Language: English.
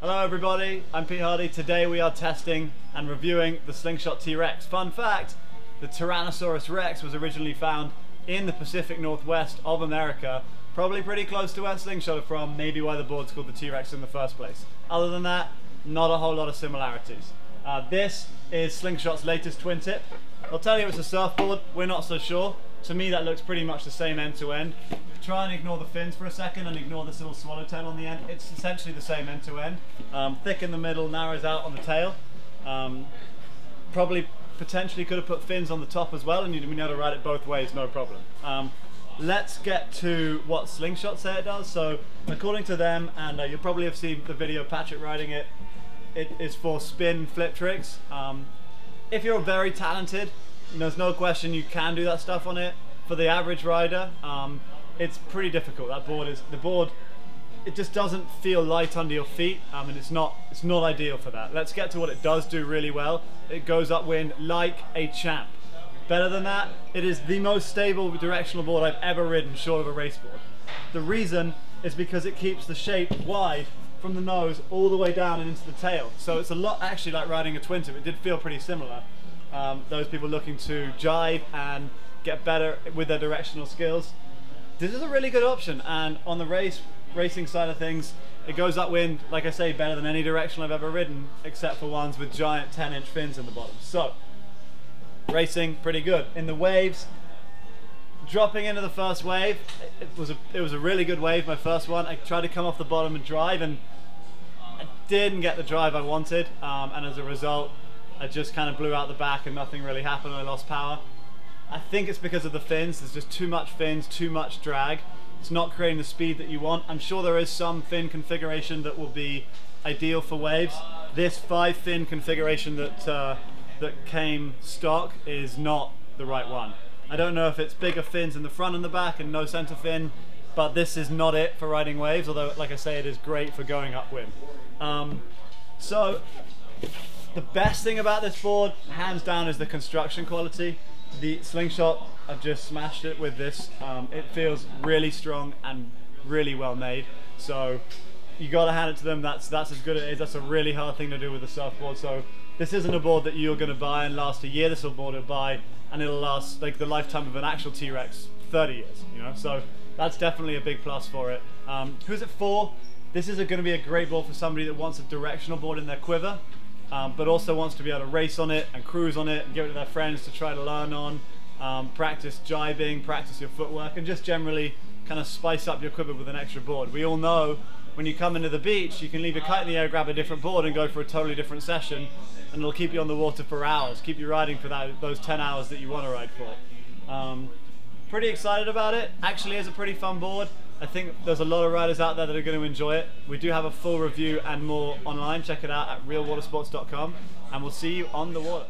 Hello everybody, I'm Pete Hardy. Today we are testing and reviewing the Slingshot T-Rex. Fun fact, the Tyrannosaurus Rex was originally found in the Pacific Northwest of America, probably pretty close to where Slingshot are from, maybe why the board's called the T-Rex in the first place. Other than that, not a whole lot of similarities. This is Slingshot's latest twin tip. I'll tell you it's a surfboard, we're not so sure. To me that looks pretty much the same end to end. Try and ignore the fins for a second and ignore this little swallowtail on the end. It's essentially the same end to end. Thick in the middle, narrows out on the tail. Probably potentially could have put fins on the top as well and you'd be able to ride it both ways, no problem. Let's get to what Slingshot say it does. So according to them, and you'll probably have seen the video of Patrick riding it, it is for spin flip tricks. If you're very talented, there's no question you can do that stuff on it. For the average rider, it's pretty difficult. The board, it just doesn't feel light under your feet, and it's not ideal for that. Let's get to what it does do really well. It goes upwind like a champ. Better than that, it is the most stable directional board I've ever ridden, short of a race board. The reason is because it keeps the shape wide from the nose all the way down and into the tail. So it's a lot actually like riding a twin tip. It did feel pretty similar. Those people looking to jive and get better with their directional skills, this is a really good option. And on the racing side of things, it goes upwind, like I say, better than any directional I've ever ridden, except for ones with giant 10-inch fins in the bottom. So racing, pretty good. In the waves, dropping into the first wave, it was a really good wave, my first one. I tried to come off the bottom and drive, and I didn't get the drive I wanted, and as a result I just kind of blew out the back and nothing really happened. I lost power. I think it's because of the fins. There's just too much fins, too much drag. It's not creating the speed that you want. I'm sure there is some fin configuration that will be ideal for waves. This 5-fin configuration that came stock is not the right one. I don't know if it's bigger fins in the front and the back and no center fin, but this is not it for riding waves, although like I say, it is great for going upwind. So the best thing about this board, hands down, is the construction quality. The Slingshot, I've just smashed it with this. It feels really strong and really well made. So you gotta hand it to them. That's as good as it is. That's a really hard thing to do with a surfboard. So this isn't a board that you're gonna buy and last a year. This will board will buy and it'll last like the lifetime of an actual T-Rex, 30 years. You know, so that's definitely a big plus for it. Who's it for? This is gonna be a great board for somebody that wants a directional board in their quiver. But also wants to be able to race on it and cruise on it and give it to their friends to try to learn on, practice jibing, practice your footwork, and just generally kind of spice up your quiver with an extra board. We all know when you come into the beach, you can leave your kite in the air, grab a different board and go for a totally different session, and it'll keep you on the water for hours, keep you riding for those 10 hours that you want to ride for. Pretty excited about it. Actually is a pretty fun board. I think there's a lot of riders out there that are going to enjoy it. We do have a full review and more online. Check it out at realwatersports.com, and we'll see you on the water.